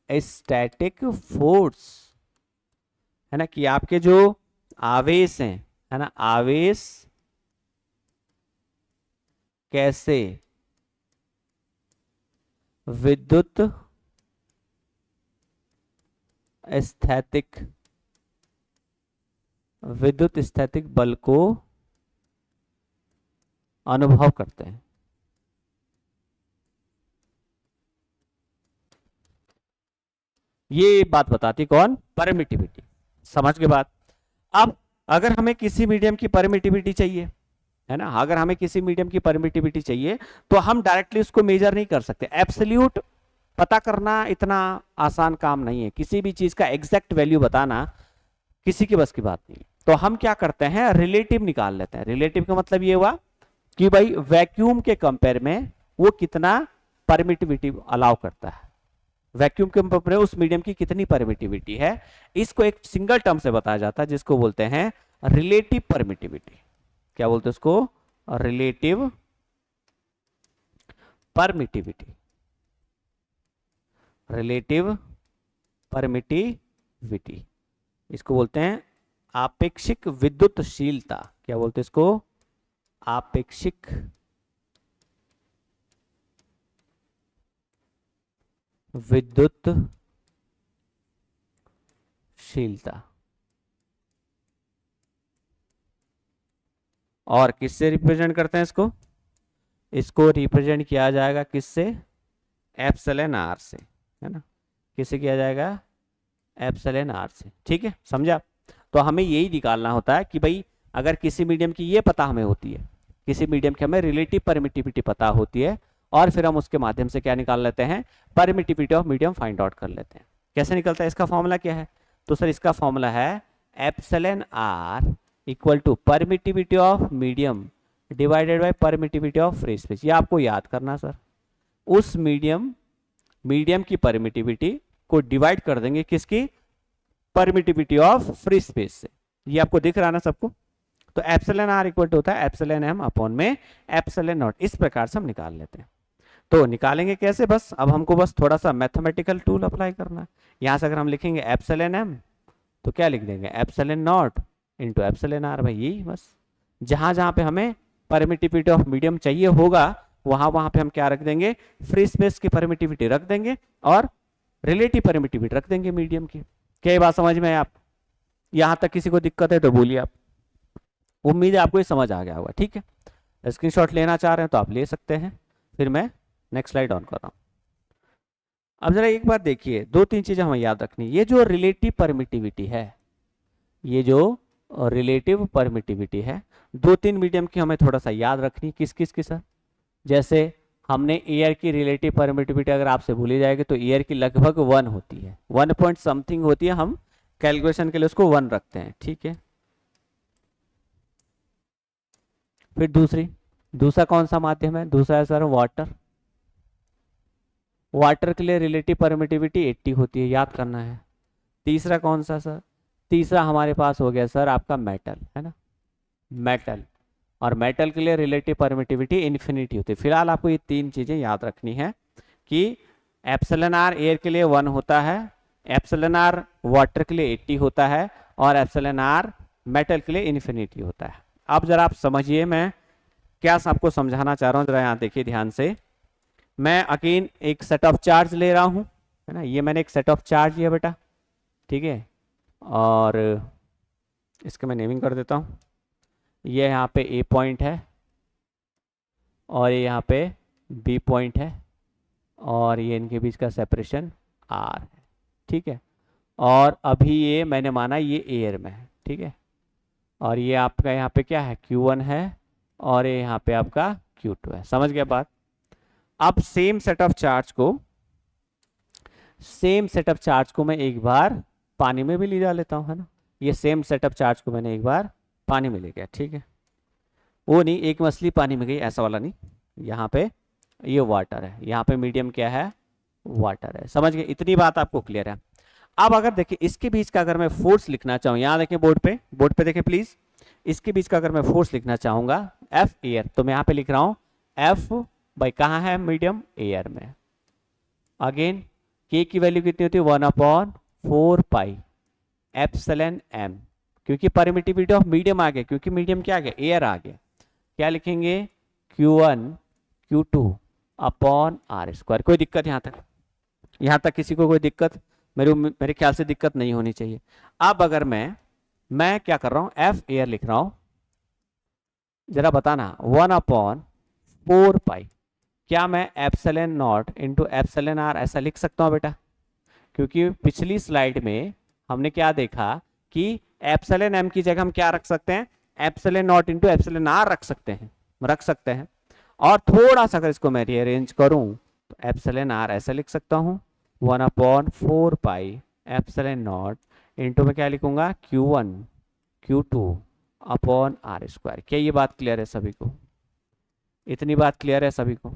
electrostatic force, है ना, कि आपके जो आवेश हैं, है ना, आवेश कैसे विद्युत स्थैतिक बल को अनुभव करते हैं। ये बात बताती कौन, परमिटिविटी। समझ के बात। अब अगर हमें किसी मीडियम की परमिटिविटी चाहिए, है ना, अगर हमें किसी मीडियम की परमिटिविटी चाहिए तो हम डायरेक्टली उसको मेजर नहीं कर सकते। एब्सोल्यूट पता करना इतना आसान काम नहीं है, किसी भी चीज का एग्जैक्ट वैल्यू बताना किसी की बस की बात नहीं। तो हम क्या करते हैं, रिलेटिव निकाल लेते हैं। रिलेटिव का मतलब ये हुआ कि भाई वैक्यूम के कंपेयर में वो कितना परमिटिविटी अलाउ करता है, वैक्यूम के कंपेयर में उस मीडियम की कितनी परमिटिविटी है। इसको एक सिंगल टर्म से बताया जाता है जिसको बोलते हैं रिलेटिव परमिटिविटी। क्या बोलते हैं उसको, रिलेटिव परमिटिविटी। रिलेटिव परमिटिविटी इसको बोलते हैं आपेक्षिक विद्युतशीलता। क्या बोलते हैं इसको, आपेक्षिक विद्युतशीलता। और किससे रिप्रेजेंट करते हैं इसको, इसको रिप्रेजेंट किया जाएगा किससे, एप्सिलॉन आर से, है ना। किससे किया जाएगा, एप्सिलॉन आर से। ठीक है, समझा। तो हमें यही निकालना होता है कि भाई अगर किसी मीडियम की ये पता हमें होती है, किसी मीडियम की हमें रिलेटिव परमिटिविटी पता होती है, और फिर हम उसके माध्यम से क्या निकाल लेते हैं, permittivity of medium find out कर लेते हैं। कैसे निकलता है, इसका फॉर्मूला क्या है, तो सर इसका फॉर्मूला है epsilon r equal to permittivity of medium divided by permittivity of free space. ये आपको याद करना सर, उस मीडियम की परमिटिविटी को डिवाइड कर देंगे किसकी, परमिटिविटी ऑफ फ्री स्पेस से। ये आपको दिख रहा ना सबको। तो एप्सिलॉन आर इक्वल टू होता है एप्सिलॉन एम अपॉन में एप्सिलॉन नॉट। इस प्रकार से हम निकाल लेते हैं। तो निकालेंगे कैसे, बस अब हमको बस थोड़ा सा मैथमेटिकल टूल अप्लाई करना है। यहां से अगर हम लिखेंगे एप्सिलॉन एम तो क्या लिख देंगे, epsilon naught into epsilon r. भाई यही बस, जहां जहां पे हमें परमिटिविटी ऑफ मीडियम चाहिए होगा वहां वहां पे हम क्या रख देंगे, फ्री स्पेस की परमिटिविटी रख देंगे और रिलेटिव परमिटिविटी रख देंगे मीडियम की। क्या ये बात समझ में है आप, यहां तक किसी को दिक्कत है तो बोलिए आप। उम्मीद है आपको ये समझ आ गया होगा। ठीक है, स्क्रीनशॉट लेना चाह रहे हैं तो आप ले सकते हैं। फिर मैं नेक्स्ट स्लाइड ऑन कर रहा हूं। अब जरा एक बात देखिए, दो तीन चीजें हमें याद रखनी। ये जो रिलेटिव परमिटिविटी है, ये जो रिलेटिव परमिटिविटी है, दो तीन मीडियम की हमें थोड़ा सा याद रखनी। किस किस की सर, जैसे हमने एयर की रिलेटिव परमिटिविटी अगर आपसे भूली जाएगी तो एयर की लगभग 1 होती है, 1 पॉइंट समथिंग होती है। हम कैलकुलेशन के लिए उसको 1 रखते हैं। ठीक है, फिर दूसरा कौन सा माध्यम है, दूसरा है सर वाटर। वाटर के लिए रिलेटिव परमिटिविटी 80 होती है, याद करना है। तीसरा कौन सा सर, तीसरा हमारे पास हो गया सर आपका मेटल, है ना, मेटल। और मेटल के लिए रिलेटिव परमिटिविटी इन्फिनिटी होती है। फिलहाल आपको ये तीन चीजें याद रखनी है कि एप्सिलॉन आर एयर के लिए 1 होता है, एप्सिलॉन आर वाटर के लिए 80 होता है, और एप्सिलॉन आर मेटल के लिए इन्फिनिटी होता है। अब जरा आप समझिए मैं क्या आपको समझाना चाह रहा हूँ, जरा यहाँ देखिए ध्यान से। मैं अगेन एक सेट ऑफ चार्ज ले रहा हूँ, है ना, ये मैंने एक सेट ऑफ चार्ज लिया बेटा। ठीक है, और इसका मैं नेमिंग कर देता हूँ। ये यहाँ पे ए पॉइंट है और ये यहाँ पे बी पॉइंट है और ये इनके बीच का सेपरेशन आर है, ठीक है। और अभी ये मैंने माना ये एयर में है, ठीक है। और ये आपका यहाँ पे क्या है, Q1 है और ये यहाँ पे आपका Q2 है। समझ गया बात। अब सेम सेटअप चार्ज को मैं एक बार पानी में भी ले जा लेता हूँ, है ना। ये सेम सेटअप चार्ज को मैंने एक बार पानी में ले गया, ठीक है। वो नहीं, एक मछली पानी में गई ऐसा वाला नहीं, यहाँ पे ये वाटर है, यहाँ पे मीडियम क्या है, वाटर है। समझ गए, इतनी बात आपको क्लियर है। अब अगर देखिए इसके बीच का अगर मैं फोर्स लिखना चाहूँ, यहाँ देखें बोर्ड पे देखें प्लीज, इसके बीच का अगर मैं फोर्स लिखना चाहूंगा एफ एयर, तो मैं यहाँ पे लिख रहा हूँ एफ बाई कहाँ है, मीडियम एयर में। अगेन के की वैल्यू कितनी होती है, 1/4 पाई एप्सिलॉन एम, क्योंकि परमिटिविटी ऑफ मीडियम आ गया, क्योंकि मीडियम क्या आ गया, एयर आ गया। क्या लिखेंगे, Q1 Q2 upon are square. कोई दिक्कत यहाँ तक किसी को कोई दिक्कत, मेरे ख्याल से दिक्कत नहीं होनी चाहिए। अब अगर मैं क्या कर रहा हूं, एफ एयर लिख रहा हूं, जरा बताना 1/4 पाई, क्या मैं epsilon naught into epsilon r ऐसा लिख सकता हूं बेटा? क्योंकि पिछली स्लाइड में हमने क्या देखा कि एप्सिलॉन एम की जगह हम क्या रख सकते हैं, epsilon naught into epsilon r रख सकते हैं। और थोड़ा सा अगर इसको मैं रीअरेंज करूं तो एप्सिलॉन आर ऐसे लिख सकता हूं 1/4 पाई एप्सिलॉन नॉट इंटू में क्या लिखूंगा, Q1 Q2 upon are square. क्या ये बात क्लियर है सभी को? इतनी बात क्लियर है सभी को?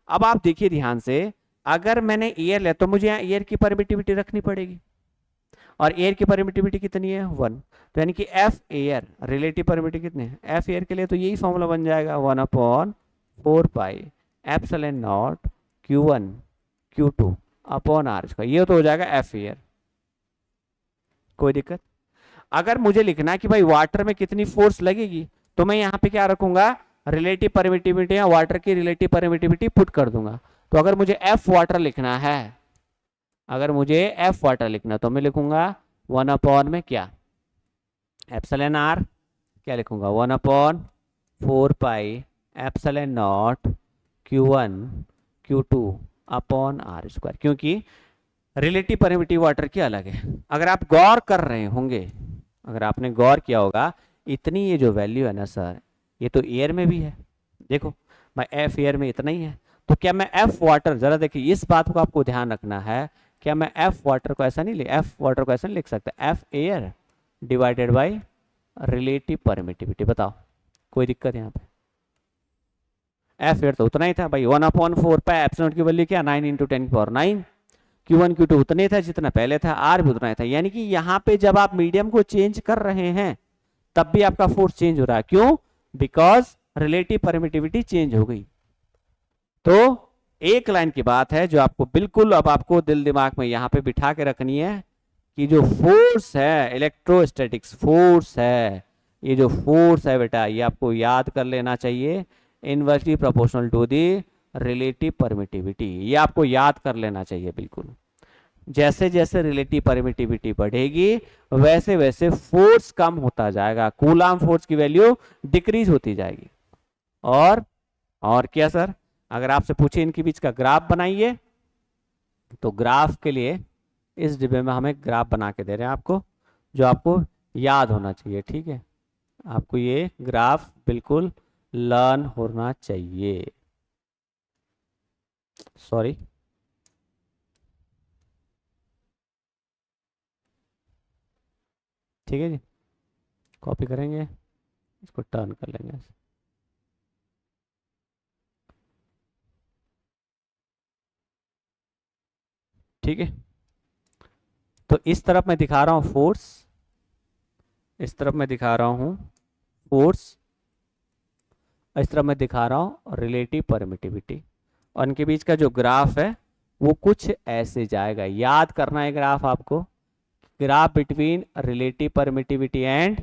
अब आप देखिए ध्यान से, अगर मैंने एयर लिया तो मुझे यहाँ एयर की परमिटिविटी रखनी पड़ेगी, और एयर की परमिटिविटी कितनी है, 1। तो यानी कि एफ एयर रिलेटिव परमिटिविटी कितनी है, एफ एयर के लिए तो यही फॉर्मूला बन जाएगा 1/4 pi epsilon naught Q1 Q2 upon are square. ये तो हो जाएगा एफ एयर। कोई दिक्कत? अगर मुझे लिखना है कि भाई वाटर में कितनी फोर्स लगेगी, तो मैं यहाँ पे क्या रखूंगा, रिलेटिव परमिटिविटी या वाटर की रिलेटिव परमिटिविटी पुट कर दूंगा। तो अगर मुझे एफ वाटर लिखना है, तो मैं लिखूंगा 1/, में क्या, एप्सिलॉन आर, क्या लिखूंगा 1/4 pi epsilon naught Q1 Q2 upon are square, क्योंकि रिलेटिव परमिटिविटी वाटर की अलग है। अगर आप गौर कर रहे होंगे, अगर आपने गौर किया होगा, इतनी ये जो वैल्यू है ना सर, ये तो एयर में भी है। देखो भाई एफ एयर में इतना ही है, तो क्या मैं एफ वाटर, जरा देखिए इस बात को आपको ध्यान रखना है, क्या मैं एफ वाटर को ऐसा नहीं लिख सकता, F air divided by relative permittivity? बताओ कोई दिक्कत यहाँ पे? एफ एयर तो उतना ही था भाई, 1/4 पाई एप्सिलॉन की वैल्यू क्या, 9 × 10⁹। Q1 Q2 उतने था जितना पहले था, आर भी उतना ही था। यानी कि यहाँ पे जब आप मीडियम को चेंज कर रहे हैं तब भी आपका फोर्स चेंज हो रहा है। क्यों? बिकॉज रिलेटिव परमिटिविटी चेंज हो गई। तो एक लाइन की बात है जो आपको बिल्कुल अब आपको दिल दिमाग में यहाँ पे बिठा के रखनी है कि जो फोर्स है, इलेक्ट्रोस्टैटिक्स फोर्स है, ये जो फोर्स है बेटा, ये आपको याद कर लेना चाहिए, inversely proportional to the relative permittivity. ये आपको याद कर लेना चाहिए बिल्कुल। जैसे जैसे रिलेटिव परमिटिविटी बढ़ेगी वैसे वैसे फोर्स कम होता जाएगा, कूलाम फोर्स की वैल्यू डिक्रीज होती जाएगी। और क्या सर, अगर आपसे पूछे इनके बीच का ग्राफ बनाइए, तो ग्राफ के लिए इस डिब्बे में हमें ग्राफ बना के दे रहे हैं आपको, जो आपको याद होना चाहिए, ठीक है। आपको ये ग्राफ बिल्कुल लर्न होना चाहिए। सॉरी, ठीक है जी, कॉपी करेंगे, इसको टर्न कर लेंगे। ठीक है, तो इस तरफ मैं दिखा रहा हूं फोर्स, इस तरफ मैं दिखा रहा हूं फोर्स, इस तरफ मैं दिखा रहा हूं रिलेटिव परमिटिविटी, और इनके बीच का जो ग्राफ है वो कुछ ऐसे जाएगा। याद करना है ग्राफ आपको, graph between relative permittivity and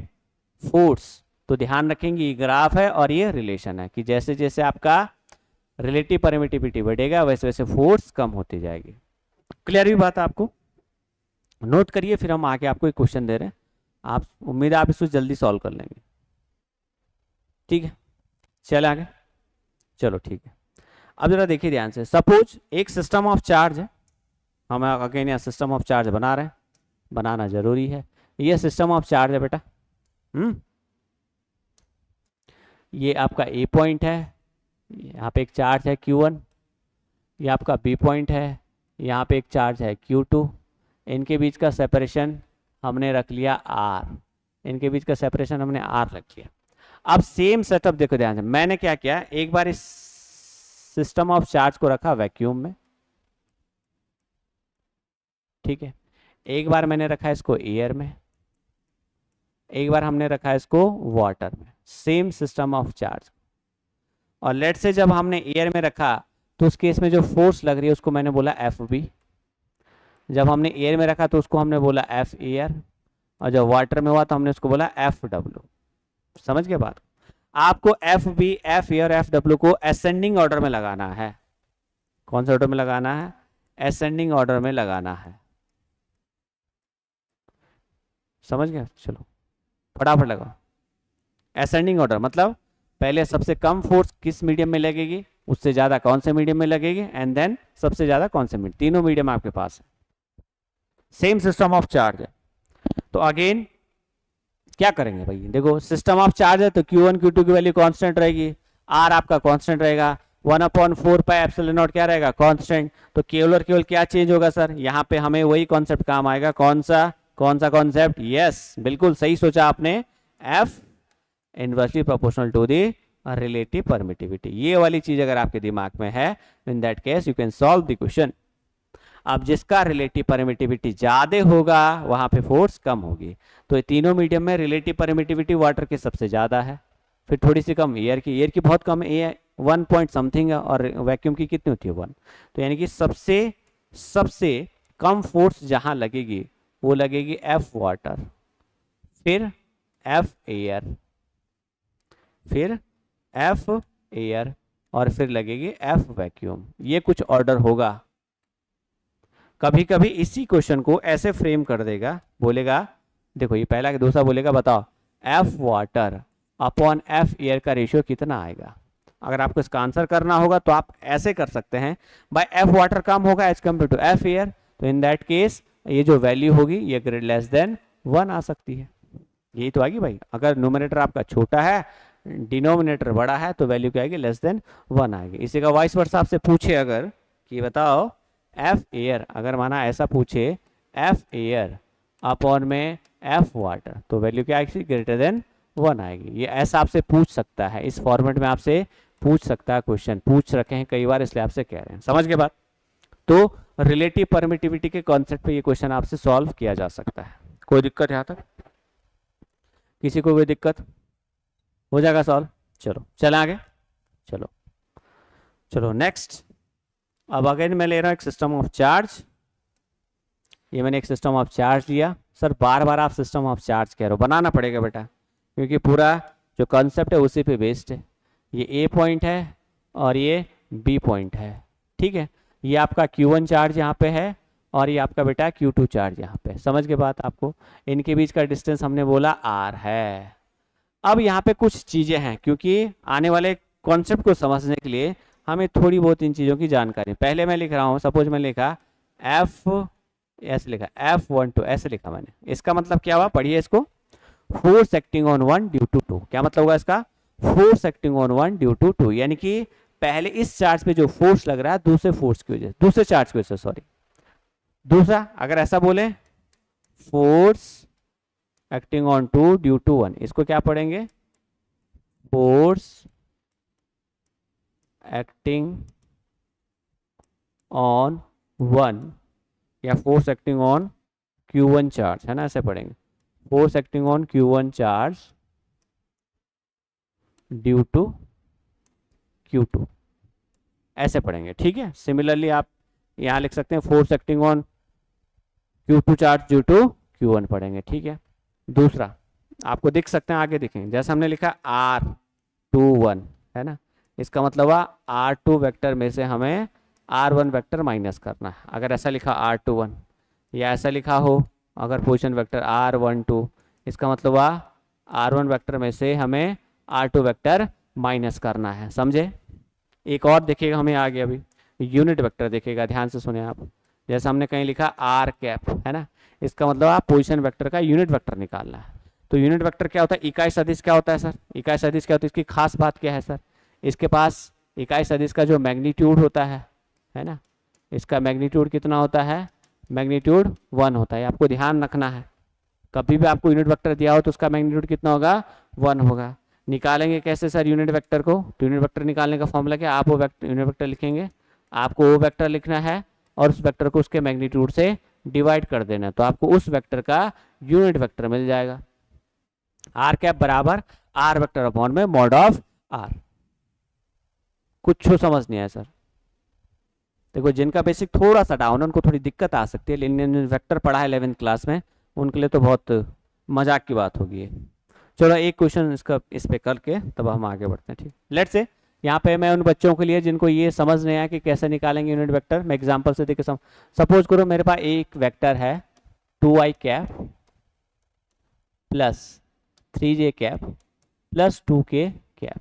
force. तो ध्यान रखेंगे ये ग्राफ है और ये रिलेशन है कि जैसे जैसे आपका रिलेटिव परमिटिविटी बढ़ेगा वैसे वैसे फोर्स कम होती जाएगी। क्लियर हुई बात आपको? नोट करिए, फिर हम आके आपको एक क्वेश्चन दे रहे हैं, आप उम्मीद है आप इसको जल्दी सॉल्व कर लेंगे। ठीक है, चले आगे, चलो ठीक है। अब जरा देखिए ध्यान से, सपोज एक सिस्टम ऑफ चार्ज है, हम अगेन यहाँ सिस्टम ऑफ चार्ज बना रहे हैं, बनाना जरूरी है। ये सिस्टम ऑफ चार्ज है बेटा, ये आपका ए पॉइंट है, यहाँ पे एक चार्ज है Q1, ये आपका बी पॉइंट है, यहाँ पे एक चार्ज है Q2, इनके बीच का सेपरेशन हमने रख लिया R, इनके बीच का सेपरेशन हमने R रख लिया। अब सेम सेटअप देखो ध्यान से, मैंने क्या किया, एक बार इस सिस्टम ऑफ चार्ज को रखा वैक्यूम में, ठीक है, एक बार मैंने रखा इसको एयर में, एक बार हमने रखा इसको वाटर में, सेम सिस्टम ऑफ चार्ज। और लेट से जब हमने एयर में रखा तो उस केस में जो फोर्स लग रही है उसको मैंने बोला FB, जब हमने एयर में रखा तो उसको हमने बोला F एयर, और जब वाटर में हुआ तो हमने उसको बोला FW। समझ गए बात? आपको FB, F एयर, FW को असेंडिंग ऑर्डर में लगाना है। कौन से ऑर्डर में लगाना है? असेंडिंग ऑर्डर में लगाना है। समझ गए? चलो फटाफट लगाओ। असेंडिंग ऑर्डर मतलब पहले सबसे कम फोर्स किस मीडियम में लगेगी, उससे ज्यादा कौन से मीडियम में लगेगी, एंड देन सबसे ज्यादा कौन से मीडियम, तीनों मीडियम आपके पास है, सेम सिस्टम ऑफ चार्ज है। तो अगेन क्या करेंगे भाई, देखो सिस्टम ऑफ चार्ज है तो Q1 Q2 की वैल्यू कांस्टेंट रहेगी, R आपका कांस्टेंट रहेगा, 1/4 पाई एप्सिलॉन नॉट क्या रहेगा, कांस्टेंट। तो केवल और केवल क्या चेंज होगा सर, यहाँ पे हमें वही कॉन्सेप्ट काम आएगा, कौन सा कॉन्सेप्ट, यस बिल्कुल सही सोचा आपने, F inversely proportional to the relative permittivity. ये वाली चीज अगर आपके दिमाग में है, in that case you can solve the question. अब जिसका रिलेटिव परमिटिविटी ज्यादा होगा वहां पे फोर्स कम होगी, तो ये तीनों मीडियम में रिलेटिव परमिटिविटी वाटर की सबसे ज्यादा है, फिर थोड़ी सी कम एयर की बहुत कम है, 1 पॉइंट समथिंग है, और वैक्यूम की कितनी होती है 1। तो यानी कि सबसे कम फोर्स जहां लगेगी वो लगेगी F वाटर, फिर F एयर, फिर F एयर, और फिर लगेगी F वैक्यूम। ये कुछ ऑर्डर होगा। कभी कभी इसी क्वेश्चन को ऐसे फ्रेम कर देगा, बोलेगा देखो ये पहला कि दूसरा बोलेगा बताओ F water upon F air का रेशियो कितना आएगा। अगर आपको इसका आंसर करना होगा तो आप ऐसे कर सकते हैं, बाय F वाटर कम होगा as compared to F air, तो इन दैट केस ये जो वैल्यू होगी ये ग्रेड लेस देन 1 आ सकती है। यही तो आएगी भाई, अगर न्यूमरेटर आपका छोटा है डिनोमिनेटर बड़ा है तो वैल्यू क्या आएगी, लेस देन 1 आएगी। इसी का वाइस वर्सा आपसे पूछे अगर कि बताओ F एयर, अगर माना ऐसा पूछे F एयर अपॉन में F वाटर, तो वैल्यू क्या आएगी, ग्रेटर देन 1 आएगी। ये ऐसा आपसे पूछ सकता है, इस फॉर्मेट में आपसे पूछ सकता है, क्वेश्चन पूछ रखे हैं कई बार, इसलिए आपसे कह रहे हैं। समझ के बात? तो रिलेटिव परमिटिविटी के कॉन्सेप्ट पे ये क्वेश्चन आपसे सॉल्व किया जा सकता है। कोई दिक्कत यहाँ तक? किसी को कोई दिक्कत? हो जाएगा सॉल्व। चलो चले आगे, चलो नेक्स्ट। अब अगेन मैं ले रहा हूं एक सिस्टम ऑफ चार्ज, ये मैंने एक सिस्टम ऑफ चार्ज लिया। सर बार बार आप सिस्टम ऑफ चार्ज कह रहे हो, बनाना पड़ेगा बेटा, क्योंकि पूरा जो कॉन्सेप्ट है उसी पे बेस्ड है। ये ए पॉइंट है और ये बी पॉइंट है, ठीक है। ये आपका Q1 चार्ज यहाँ पे है और ये आपका बेटा Q2 चार्ज यहाँ पे। समझ के बात आपको? इनके बीच का डिस्टेंस हमने बोला R है। अब यहाँ पे कुछ चीजें हैं, क्योंकि आने वाले कॉन्सेप्ट को समझने के लिए हमें थोड़ी बहुत इन चीजों की जानकारी। पहले मैं लिख रहा हूँ, सपोज मैं लिखा F ऐसे लिखा, F12 ऐसे लिखा मैंने, इसका मतलब क्या हुआ, पढ़िए इसको, force acting on 1 due to 2। क्या मतलब होगा इसका, force acting on 1 due to 2, यानी कि पहले इस चार्ज पे जो फोर्स लग रहा है दूसरे फोर्स की वजह, दूसरे चार्ज की वजह से, सॉरी दूसरा, अगर ऐसा बोले force acting on 2 due to 1, इसको क्या पढ़ेंगे, फोर्स एक्टिंग ऑन 1 या force acting on Q1 charge, है ना, ऐसे पढ़ेंगे, force acting on Q1 charge due to Q2, ऐसे पढ़ेंगे, ठीक है। सिमिलरली आप यहां लिख सकते हैं force acting on Q2 charge due to Q1 पढ़ेंगे, ठीक है। दूसरा आपको दिख सकते हैं, आगे दिखेंगे, जैसे हमने लिखा R21, है ना, इसका मतलब हुआ R2 वेक्टर में से हमें R1 वेक्टर माइनस करना है। अगर ऐसा लिखा R21 या ऐसा लिखा हो अगर पोजीशन वेक्टर R12, इसका मतलब हुआ R1 वेक्टर में से हमें R2 वेक्टर माइनस करना है। समझे? एक और देखेगा हमें आगे, अभी यूनिट वेक्टर देखेगा, ध्यान से सुने आप। जैसे हमने कहीं लिखा आर कैप, है ना, इसका मतलब आप पोजीशन वेक्टर का यूनिट वेक्टर निकालना है। तो यूनिट वेक्टर क्या होता है, इकाई सदिश क्या होता है सर, इकाई सदिश क्या होता है, इसकी खास बात क्या है सर, इसके पास इकाई सदिश का जो मैग्नीट्यूड होता है ना, इसका मैग्नीट्यूड कितना होता है, मैग्नीट्यूड 1 होता है। आपको ध्यान रखना है, कभी भी आपको यूनिट वेक्टर दिया हो तो उसका मैग्नीट्यूड कितना होगा, 1 होगा। निकालेंगे कैसे सर यूनिट वेक्टर को, तो यूनिट वेक्टर निकालने का फॉर्मूला क्या, आप वो यूनिट वेक्टर लिखेंगे, आपको वो वेक्टर लिखना है और उस वेक्टर को उसके मैग्नीट्यूड से डिवाइड कर देना, तो आपको उस वेक्टर का यूनिट वेक्टर मिल जाएगा। आर कैप बराबर आर वेक्टर अपॉन में मॉड ऑफ आर। कुछ समझ नहीं आया सर, देखो जिनका बेसिक थोड़ा सा डाउन है उनको थोड़ी दिक्कत आ सकती है, लेकिन वेक्टर पढ़ा है 11th क्लास में उनके लिए तो बहुत मजाक की बात होगी। चलो एक क्वेश्चन इसका इस पे करके तब हम आगे बढ़ते हैं, ठीक। लेट्स से यहाँ पे मैं उन बच्चों के लिए जिनको ये समझ नहीं आया कि कैसे निकालेंगे यूनिट वेक्टर, मैं एग्जांपल से देखे सपोज करो मेरे पास एक वेक्टर है 2i cap plus 3j cap plus 2k cap.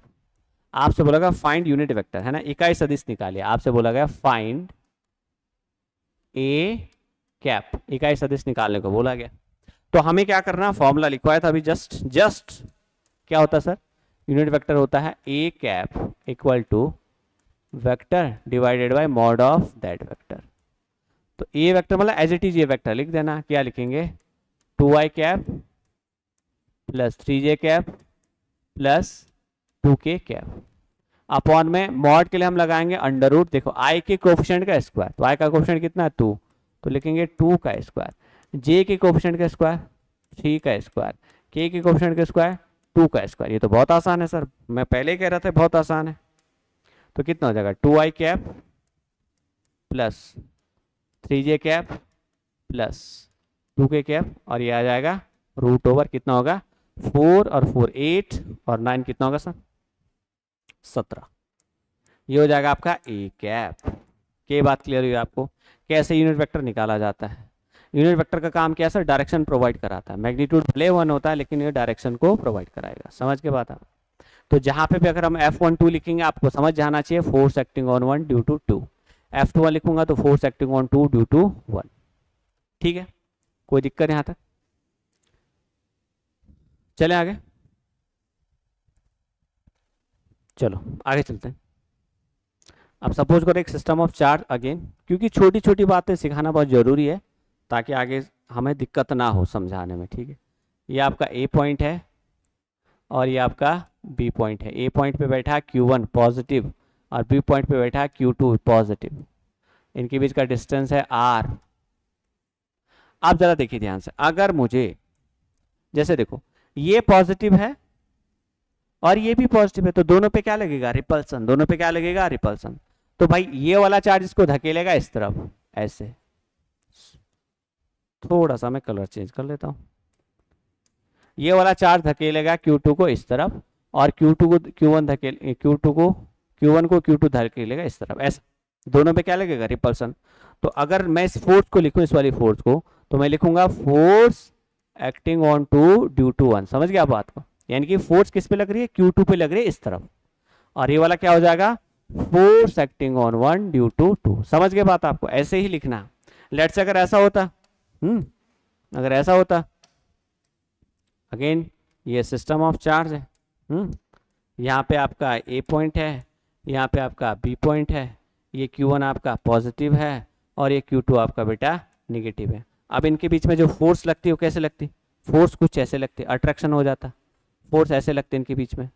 आपसे बोला गया फाइंड यूनिट वेक्टर, है ना, इकाई सदिश निकालिए। आपसे बोला गया फाइंड ए कैप, इकाई सदिश निकालने को बोला गया। तो हमें क्या करना, फॉर्मूला लिखवाया था अभी जस्ट क्या होता है सर, यूनिट वेक्टर होता है A cap equal to vector divided by mod of that vector. तो ए वेक्टर मतलब एज इट इज ये वेक्टर लिख देना, क्या लिखेंगे 2i cap plus 3j cap plus 2k cap upon में मॉड के लिए हम लगाएंगे अंडर रूट। देखो i के कोफिशिएंट का स्क्वायर, तो i का कोफिशिएंट कितना है 2, तो लिखेंगे 2 का स्क्वायर, j के कोफिशिएंट का स्क्वायर 3 का स्क्वायर, k के कोफिशिएंट का स्क्वायर 2 का स्क्वायर। ये तो बहुत आसान है सर, मैं पहले ही कह रहा था बहुत आसान है। तो कितना हो जाएगा 2i cap plus 3j cap plus 2k cap, और ये आ जाएगा रूट ओवर कितना होगा 4 और 4 8 और 9 कितना होगा सर 17। ये हो जाएगा आपका ए कैप। क्या बात क्लियर हुई आपको, कैसे यूनिट वेक्टर निकाला जाता है। यूनिट वेक्टर का काम क्या है सर, डायरेक्शन प्रोवाइड कराता है। मैग्नीट्यूड भले 1 होता है लेकिन ये डायरेक्शन को प्रोवाइड कराएगा, समझ के बात आप। तो जहां पे भी अगर हम F12 लिखेंगे आपको समझ जाना चाहिए force acting on 1 due to 2, F21 लिखूंगा तो force acting on 2 due to 1। ठीक है, कोई दिक्कत यहां तक, चले आगे, चलो आगे चलते हैं। अब सपोज करो एक सिस्टम ऑफ चार्ज अगेन, क्योंकि छोटी छोटी बातें सिखाना बहुत जरूरी है ताकि आगे हमें दिक्कत ना हो समझाने में, ठीक है। ये आपका ए पॉइंट है और ये आपका बी पॉइंट है। ए पॉइंट पे बैठा Q1 पॉजिटिव और बी पॉइंट पे बैठा Q2 पॉजिटिव, इनके बीच का डिस्टेंस है R। आप जरा देखिए ध्यान से, अगर मुझे जैसे देखो ये पॉजिटिव है और ये भी पॉजिटिव है तो दोनों पे क्या लगेगा रिपल्सन, दोनों पे क्या लगेगा रिपल्सन। तो भाई ये वाला चार्ज इसको धकेलेगा इस तरफ ऐसे, थोड़ा सा मैं कलर चेंज कर लेता हूं, ये वाला चार्ज धकेलेगा Q2 को इस तरफ और Q2 को Q1 को Q2 धकेलेगा इस तरफ, ऐसा दोनों पे क्या लगेगा रिपल्सन। तो अगर मैं इस फोर्स को लिखूं, इस वाली फोर्स को, तो मैं लिखूंगा force acting on 2 due to 1। समझ गया बात को, यानी कि फोर्स किस पे लग रही है Q2 पे लग रही है इस तरफ, और ये वाला क्या हो जाएगा force acting on 1 due to 2। समझ गए बात, आपको ऐसे ही लिखना। लेट्स से अगर ऐसा होता, अगर ऐसा होता, अगेन ये सिस्टम ऑफ चार्ज है, यहाँ पे आपका ए पॉइंट है, यहाँ पे आपका बी पॉइंट है, ये Q1 आपका पॉजिटिव है और ये Q2 आपका बेटा निगेटिव है। अब इनके बीच में जो फोर्स लगती है वो कैसे लगती, फोर्स कुछ ऐसे लगती, अट्रैक्शन हो जाता, फोर्स ऐसे लगते इनके बीच में,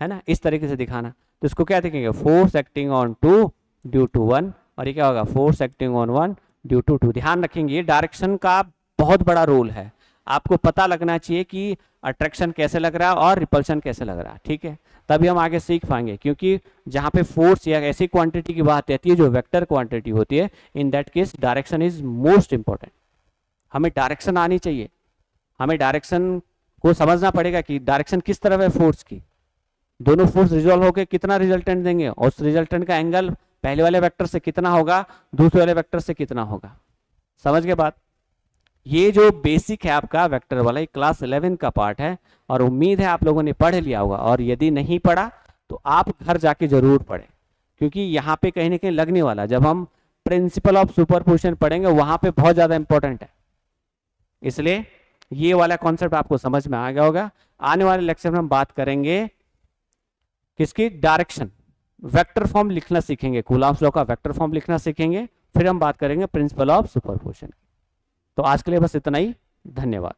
है ना, इस तरीके से दिखाना। तो इसको क्या देखेंगे force acting on 2 due to 1, और ये क्या होगा force acting on 1 due to 2। ध्यान रखेंगे ये डायरेक्शन का बहुत बड़ा रोल है, आपको पता लगना चाहिए कि अट्रैक्शन कैसे लग रहा है और रिपल्शन कैसे लग रहा है, ठीक है, तभी हम आगे सीख पाएंगे। क्योंकि जहाँ पे फोर्स या ऐसी क्वांटिटी की बात आती है जो वेक्टर क्वांटिटी होती है, in that case direction is most important. हमें डायरेक्शन आनी चाहिए, हमें डायरेक्शन को समझना पड़ेगा कि डायरेक्शन किस तरफ है फोर्स की, दोनों फोर्स रिजॉल्व होकर कितना रिजल्टेंट देंगे और उस रिजल्टेंट का एंगल पहले वाले वेक्टर से कितना होगा, दूसरे वाले वेक्टर से कितना होगा। समझ गए बात, ये जो बेसिक है आपका वेक्टर वाला, ये क्लास 11 का पार्ट है और उम्मीद है आप लोगों ने पढ़ लिया होगा, और यदि नहीं पढ़ा तो आप घर जाके जरूर पढ़ें। क्योंकि यहाँ पे कहीं ना कहीं लगने वाला, जब हम प्रिंसिपल ऑफ सुपरपोजिशन पढ़ेंगे वहां पे बहुत ज्यादा इंपॉर्टेंट है, इसलिए ये वाला कॉन्सेप्ट आपको समझ में आ गया होगा। आने वाले लेक्चर में हम बात करेंगे किसकी, डायरेक्शन, वेक्टर फॉर्म लिखना सीखेंगे, कूलॉम्स लॉ का वेक्टर फॉर्म लिखना सीखेंगे, फिर हम बात करेंगे प्रिंसिपल ऑफ सुपरपोजिशन। तो आज के लिए बस इतना ही, धन्यवाद।